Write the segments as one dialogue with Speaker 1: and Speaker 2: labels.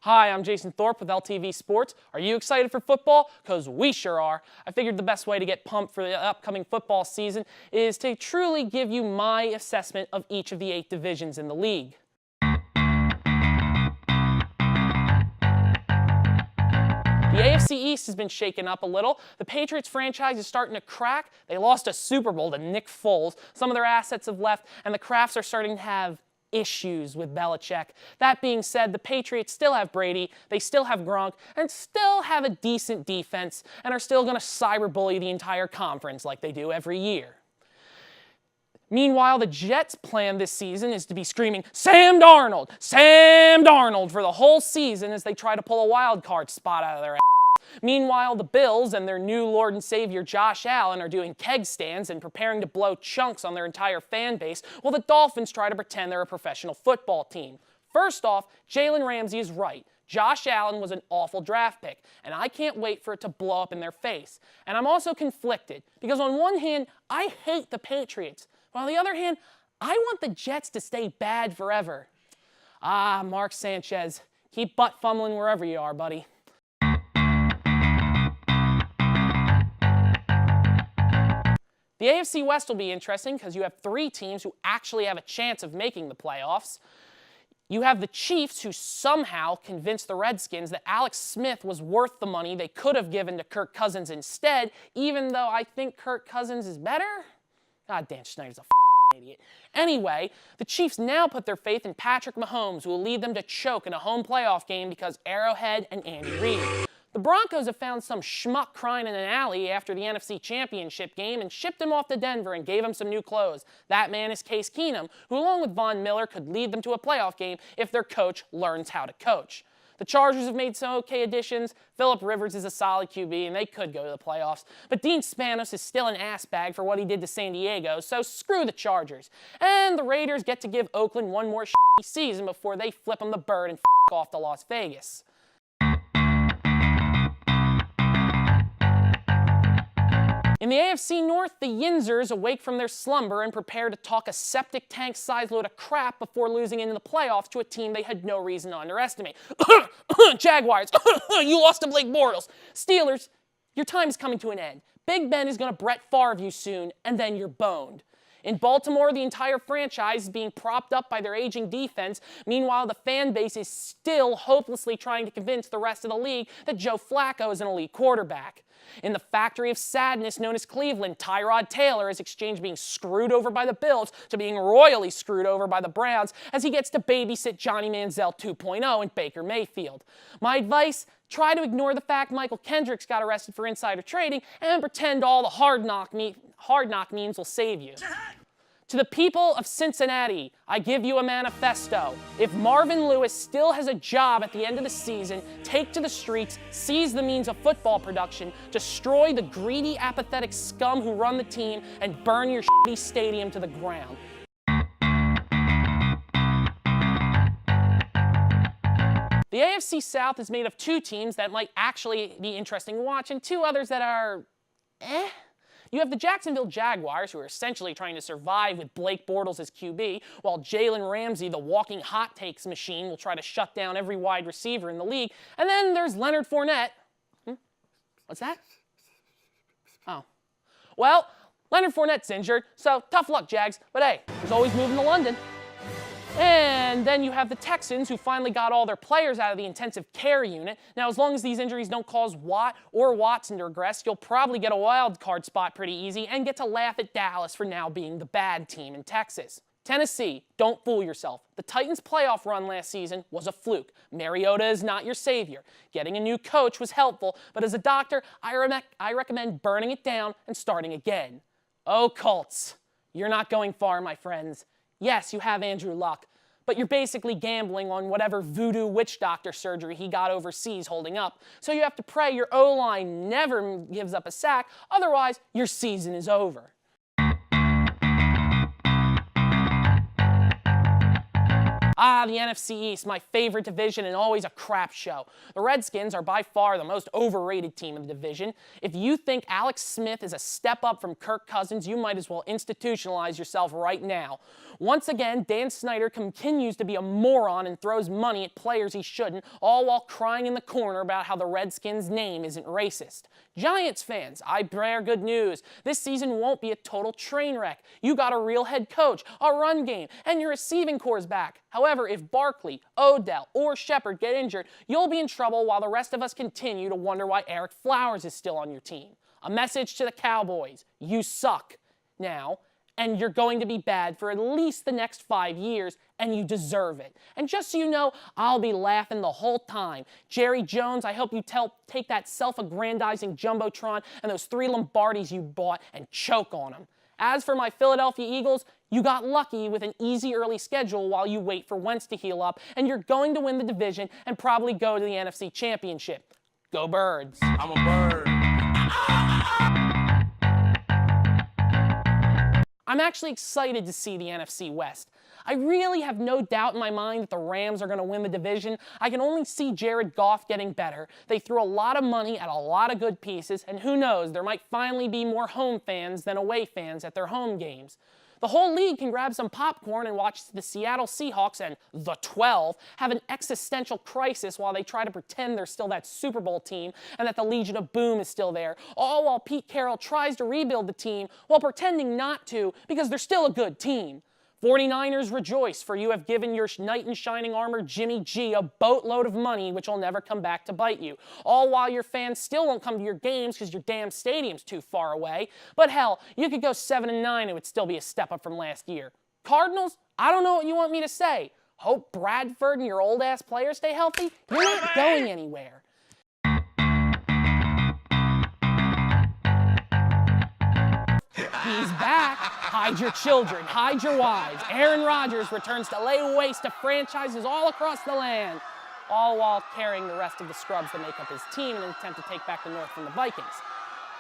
Speaker 1: Hi, I'm Jason Thorpe with LTV Sports. Are you excited for football? Because we sure are. I figured the best way to get pumped for the upcoming football season is to truly give you my assessment of each of the 8 divisions in the league. The AFC East has been shaken up a little. The Patriots franchise is starting to crack. They lost a Super Bowl to Nick Foles. Some of their assets have left, and the Crafts are starting to have issues with Belichick. That being said, the Patriots still have Brady, they still have Gronk, and still have a decent defense, and are still going to cyberbully the entire conference like they do every year. Meanwhile, the Jets' plan this season is to be screaming, Sam Darnold! Sam Darnold! For the whole season as they try to pull a wild card spot out of their ass. Meanwhile, the Bills and their new Lord and Savior Josh Allen are doing keg stands and preparing to blow chunks on their entire fan base, while the Dolphins try to pretend they're a professional football team. First off, Jalen Ramsey is right. Josh Allen was an awful draft pick, and I can't wait for it to blow up in their face. And I'm also conflicted, because on one hand, I hate the Patriots, but on the other hand, I want the Jets to stay bad forever. Ah, Mark Sanchez, keep butt fumbling wherever you are, buddy. The AFC West will be interesting because you have 3 teams who actually have a chance of making the playoffs. You have the Chiefs, who somehow convinced the Redskins that Alex Smith was worth the money they could have given to Kirk Cousins instead, even though I think Kirk Cousins is better. God, Dan Snyder's a idiot. Anyway, the Chiefs now put their faith in Patrick Mahomes, who will lead them to choke in a home playoff game because Arrowhead and Andy Reid. The Broncos have found some schmuck crying in an alley after the NFC Championship game and shipped him off to Denver and gave him some new clothes. That man is Case Keenum, who along with Von Miller could lead them to a playoff game if their coach learns how to coach. The Chargers have made some okay additions. Phillip Rivers is a solid QB, and they could go to the playoffs. But Dean Spanos is still an ass bag for what he did to San Diego, so screw the Chargers. And the Raiders get to give Oakland one more season before they flip them the bird and off to Las Vegas. In the AFC North, the Yinzers awake from their slumber and prepare to talk a septic tank-sized load of crap before losing into the playoffs to a team they had no reason to underestimate. Jaguars, you lost to Blake Bortles. Steelers, your time is coming to an end. Big Ben is going to Brett Favre you soon, and then you're boned. In Baltimore, the entire franchise is being propped up by their aging defense. Meanwhile, the fan base is still hopelessly trying to convince the rest of the league that Joe Flacco is an elite quarterback. In the factory of sadness known as Cleveland, Tyrod Taylor has exchanged being screwed over by the Bills to being royally screwed over by the Browns as he gets to babysit Johnny Manziel 2.0 and Baker Mayfield. My advice? Try to ignore the fact Michael Kendricks got arrested for insider trading and pretend all the hard knock memes will save you. To the people of Cincinnati, I give you a manifesto. If Marvin Lewis still has a job at the end of the season, take to the streets, seize the means of football production, destroy the greedy, apathetic scum who run the team, and burn your shitty stadium to the ground. The AFC South is made of 2 teams that might actually be interesting to watch and 2 others that are You have the Jacksonville Jaguars, who are essentially trying to survive with Blake Bortles as QB, while Jalen Ramsey, the walking hot takes machine, will try to shut down every wide receiver in the league. And then there's Leonard Fournette. What's that? Oh. Well, Leonard Fournette's injured, so tough luck, Jags. But hey, there's always moving to London. And then you have the Texans, who finally got all their players out of the intensive care unit. Now, as long as these injuries don't cause Watt or Watson to regress, you'll probably get a wild card spot pretty easy and get to laugh at Dallas for now being the bad team in Texas. Tennessee, don't fool yourself. The Titans' playoff run last season was a fluke. Mariota is not your savior. Getting a new coach was helpful, but as a doctor, I recommend burning it down and starting again. Oh, Colts, you're not going far, my friends. Yes, you have Andrew Luck, but you're basically gambling on whatever voodoo witch doctor surgery he got overseas holding up. So you have to pray your O-line never gives up a sack, otherwise your season is over. The NFC East, my favorite division and always a crap show. The Redskins are by far the most overrated team in the division. If you think Alex Smith is a step up from Kirk Cousins, you might as well institutionalize yourself right now. Once again, Dan Snyder continues to be a moron and throws money at players he shouldn't, all while crying in the corner about how the Redskins' name isn't racist. Giants fans, I bear good news. This season won't be a total train wreck. You got a real head coach, a run game, and your receiving core's back. However, if Barkley, Odell, or Shepard get injured, you'll be in trouble while the rest of us continue to wonder why Eric Flowers is still on your team. A message to the Cowboys: you suck now, and you're going to be bad for at least the next 5 years, and you deserve it. And just so you know, I'll be laughing the whole time. Jerry Jones, I hope you take that self-aggrandizing Jumbotron and those 3 Lombardis you bought and choke on them. As for my Philadelphia Eagles, you got lucky with an easy early schedule while you wait for Wentz to heal up, and you're going to win the division and probably go to the NFC Championship. Go Birds.
Speaker 2: I'm a bird.
Speaker 1: I'm actually excited to see the NFC West. I really have no doubt in my mind that the Rams are going to win the division. I can only see Jared Goff getting better. They threw a lot of money at a lot of good pieces, and who knows, there might finally be more home fans than away fans at their home games. The whole league can grab some popcorn and watch the Seattle Seahawks and the 12 have an existential crisis while they try to pretend they're still that Super Bowl team and that the Legion of Boom is still there, all while Pete Carroll tries to rebuild the team while pretending not to because they're still a good team. 49ers rejoice, for you have given your knight in shining armor Jimmy G a boatload of money which will never come back to bite you. All while your fans still won't come to your games because your damn stadium's too far away. But hell, you could go 7-9 and it would still be a step up from last year. Cardinals, I don't know what you want me to say. Hope Bradford and your old-ass players stay healthy? You're not going anywhere. He's back. Hide your children, hide your wives. Aaron Rodgers returns to lay waste to franchises all across the land, all while carrying the rest of the scrubs that make up his team in an attempt to take back the North from the Vikings.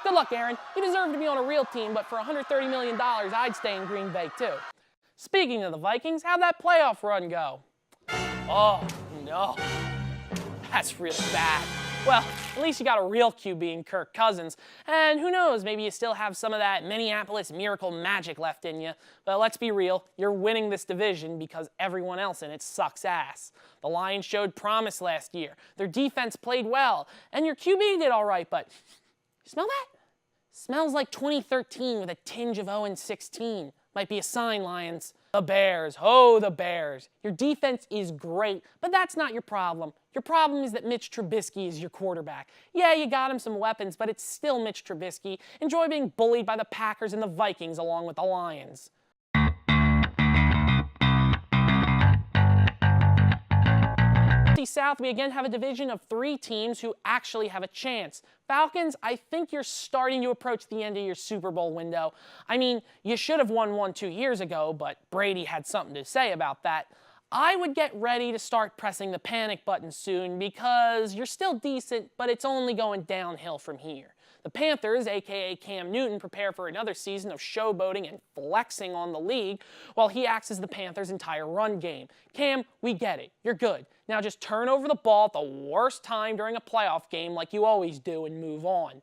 Speaker 1: Good luck, Aaron. You deserve to be on a real team, but for $130 million, I'd stay in Green Bay, too. Speaking of the Vikings, how'd that playoff run go? Oh, no. That's really bad. Well, at least you got a real QB in Kirk Cousins, and who knows, maybe you still have some of that Minneapolis Miracle magic left in you. But let's be real, you're winning this division because everyone else in it sucks ass. The Lions showed promise last year, their defense played well, and your QB did all right, but you smell that? Smells like 2013 with a tinge of 0-16. Might be a sign, Lions. The Bears, oh, the Bears. Your defense is great, but that's not your problem. Your problem is that Mitch Trubisky is your quarterback. Yeah, you got him some weapons, but it's still Mitch Trubisky. Enjoy being bullied by the Packers and the Vikings along with the Lions. AFC South, we again have a division of 3 teams who actually have a chance. Falcons, I think you're starting to approach the end of your Super Bowl window. I mean, you should have won one 2 years ago, but Brady had something to say about that. I would get ready to start pressing the panic button soon because you're still decent, but it's only going downhill from here. The Panthers, aka Cam Newton, prepare for another season of showboating and flexing on the league while he acts as the Panthers' entire run game. Cam, we get it. You're good. Now just turn over the ball at the worst time during a playoff game like you always do and move on.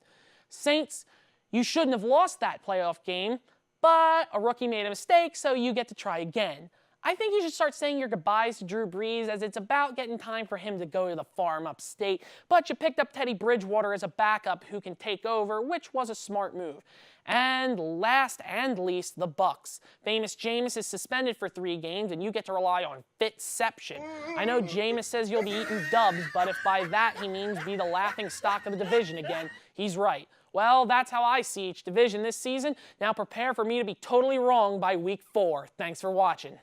Speaker 1: Saints, you shouldn't have lost that playoff game, but a rookie made a mistake, so you get to try again. I think you should start saying your goodbyes to Drew Brees, as it's about getting time for him to go to the farm upstate, but you picked up Teddy Bridgewater as a backup who can take over, which was a smart move. And last and least, the Bucs. Famous Jameis is suspended for 3 games, and you get to rely on Fitception. I know Jameis says you'll be eating dubs, but if by that he means be the laughing stock of the division again, he's right. Well, that's how I see each division this season. Now prepare for me to be totally wrong by week 4. Thanks for watching.